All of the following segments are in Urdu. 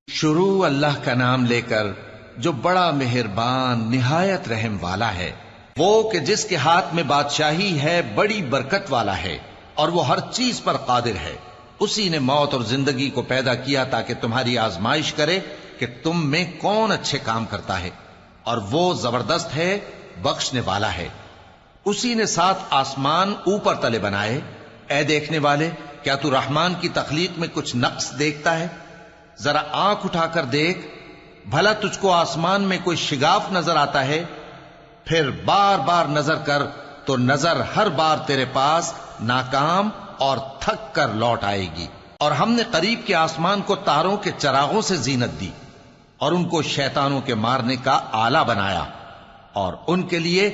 شروع اللہ کا نام لے کر جو بڑا مہربان نہایت رحم والا ہے، وہ کہ جس کے ہاتھ میں بادشاہی ہے، بڑی برکت والا ہے اور وہ ہر چیز پر قادر ہے۔ اسی نے موت اور زندگی کو پیدا کیا تاکہ تمہاری آزمائش کرے کہ تم میں کون اچھے کام کرتا ہے، اور وہ زبردست ہے، بخشنے والا ہے۔ اسی نے 7 آسمان اوپر تلے بنائے۔ اے دیکھنے والے، کیا تو رحمان کی تخلیق میں کچھ نقص دیکھتا ہے؟ ذرا آنکھ اٹھا کر دیکھ، بھلا تجھ کو آسمان میں کوئی شگاف نظر آتا ہے؟ پھر بار بار نظر کر تو نظر ہر بار تیرے پاس ناکام اور تھک کر لوٹ آئے گی۔ اور ہم نے قریب کے آسمان کو تاروں کے چراغوں سے زینت دی اور ان کو شیطانوں کے مارنے کا آلہ بنایا، اور ان کے لیے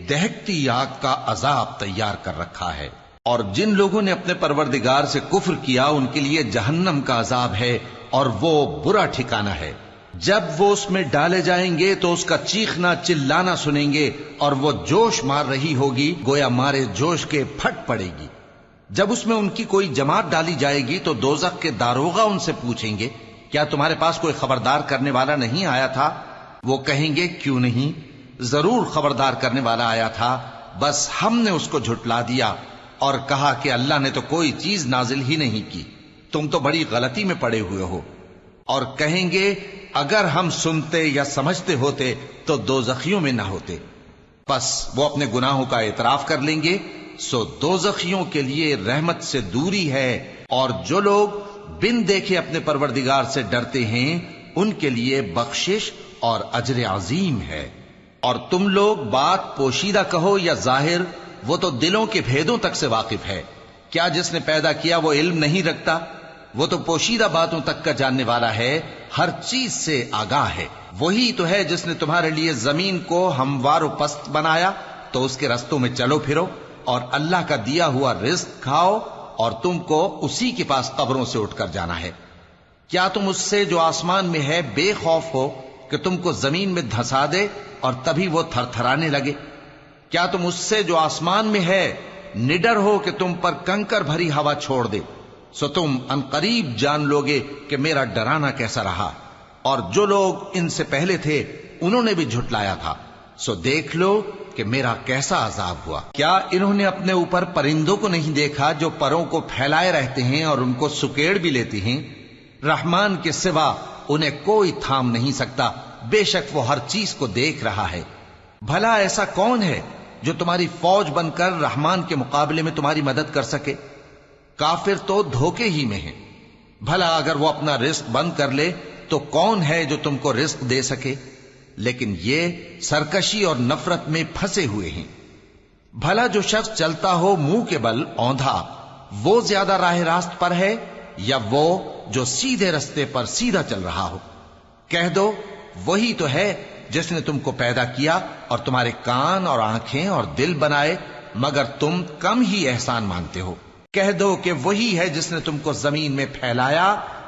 دہکتی آگ کا عذاب تیار کر رکھا ہے۔ اور جن لوگوں نے اپنے پروردگار سے کفر کیا ان کے لیے جہنم کا عذاب ہے، اور وہ برا ٹھکانہ ہے۔ جب وہ اس میں ڈالے جائیں گے تو اس کا چیخنا چلانا سنیں گے، اور وہ جوش مار رہی ہوگی، گویا مارے جوش کے پھٹ پڑے گی۔ جب اس میں ان کی کوئی جماعت ڈالی جائے گی تو دوزخ کے داروغہ ان سے پوچھیں گے، کیا تمہارے پاس کوئی خبردار کرنے والا نہیں آیا تھا؟ وہ کہیں گے، کیوں نہیں، ضرور خبردار کرنے والا آیا تھا، بس ہم نے اس کو جھٹلا دیا اور کہا کہ اللہ نے تو کوئی چیز نازل ہی نہیں کی، تم تو بڑی غلطی میں پڑے ہوئے ہو۔ اور کہیں گے، اگر ہم سنتے یا سمجھتے ہوتے تو دوزخیوں میں نہ ہوتے۔ پس وہ اپنے گناہوں کا اعتراف کر لیں گے، سو دوزخیوں کے لیے رحمت سے دوری ہے، اور جو لوگ بن دیکھے اپنے پروردگار سے ڈرتے ہیں ان کے لیے بخشش اور اجر عظیم ہے۔ اور تم لوگ بات پوشیدہ کہو یا ظاہر، وہ تو دلوں کے بھیدوں تک سے واقف ہے۔ کیا جس نے پیدا کیا وہ علم نہیں رکھتا؟ وہ تو پوشیدہ باتوں تک کا جاننے والا ہے، ہر چیز سے آگاہ ہے۔ وہی تو ہے جس نے تمہارے لیے زمین کو ہموار و پست بنایا تو اس کے رستوں میں چلو پھرو، اور اللہ کا دیا ہوا رزق کھاؤ، اور تم کو اسی کے پاس قبروں سے اٹھ کر جانا ہے۔ کیا تم اس سے جو آسمان میں ہے بے خوف ہو کہ تم کو زمین میں دھسا دے اور تبھی وہ تھر تھرانے لگے؟ کیا تم اس سے جو آسمان میں ہے نڈر ہو کہ تم پر کنکر بھری ہوا چھوڑ دے؟ سو تم ان قریب جان لوگے کہ میرا ڈرانا کیسا رہا۔ اور جو لوگ ان سے پہلے تھے انہوں نے بھی جھٹلایا تھا، سو دیکھ لو کہ میرا کیسا عذاب ہوا۔ کیا انہوں نے اپنے اوپر پرندوں کو نہیں دیکھا جو پروں کو پھیلائے رہتے ہیں اور ان کو سکیڑ بھی لیتے ہیں؟ رحمان کے سوا انہیں کوئی تھام نہیں سکتا، بے شک وہ ہر چیز کو دیکھ رہا ہے۔ بھلا ایسا کون ہے جو تمہاری فوج بن کر رحمان کے مقابلے میں تمہاری مدد کر سکے؟ کافر تو دھوکے ہی میں ہیں۔ بھلا اگر وہ اپنا رزق بند کر لے تو کون ہے جو تم کو رزق دے سکے؟ لیکن یہ سرکشی اور نفرت میں پھنسے ہوئے ہیں۔ بھلا جو شخص چلتا ہو منہ کے بل اوندھا، وہ زیادہ راہ راست پر ہے یا وہ جو سیدھے رستے پر سیدھا چل رہا ہو؟ کہہ دو، وہی تو ہے جس نے تم کو پیدا کیا اور تمہارے کان اور آنکھیں اور دل بنائے، مگر تم کم ہی احسان مانتے ہو۔ کہہ دو کہ وہی ہے جس نے تم کو زمین میں پھیلایا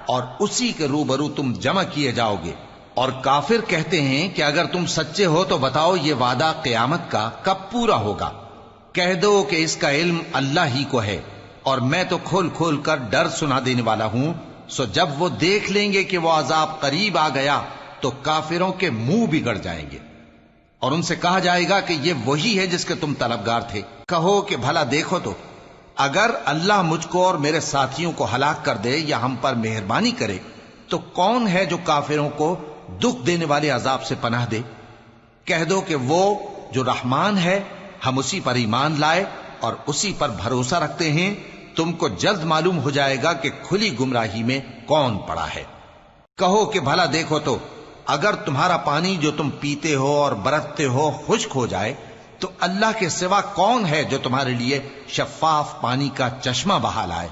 اور اسی کے روبرو تم جمع کیے جاؤ گے۔ اور کافر کہتے ہیں کہ اگر تم سچے ہو تو بتاؤ یہ وعدہ قیامت کا کب پورا ہوگا؟ کہہ دو کہ اس کا علم اللہ ہی کو ہے، اور میں تو کھول کھول کر ڈر سنا دینے والا ہوں۔ سو جب وہ دیکھ لیں گے کہ وہ عذاب قریب آ گیا تو کافروں کے منہ بگڑ جائیں گے، اور ان سے کہا جائے گا کہ یہ وہی ہے جس کے تم طلبگار تھے۔ کہو کہ بھلا دیکھو تو، اگر اللہ مجھ کو اور میرے ساتھیوں کو ہلاک کر دے یا ہم پر مہربانی کرے تو کون ہے جو کافروں کو دکھ دینے والے عذاب سے پناہ دے؟ کہہ دو کہ وہ جو رحمان ہے، ہم اسی پر ایمان لائے اور اسی پر بھروسہ رکھتے ہیں، تم کو جلد معلوم ہو جائے گا کہ کھلی گمراہی میں کون پڑا ہے۔ کہو کہ بھلا دیکھو تو، اگر تمہارا پانی جو تم پیتے ہو اور برتتے ہو خشک ہو جائے تو اللہ کے سوا کون ہے جو تمہارے لیے شفاف پانی کا چشمہ بہا لائے؟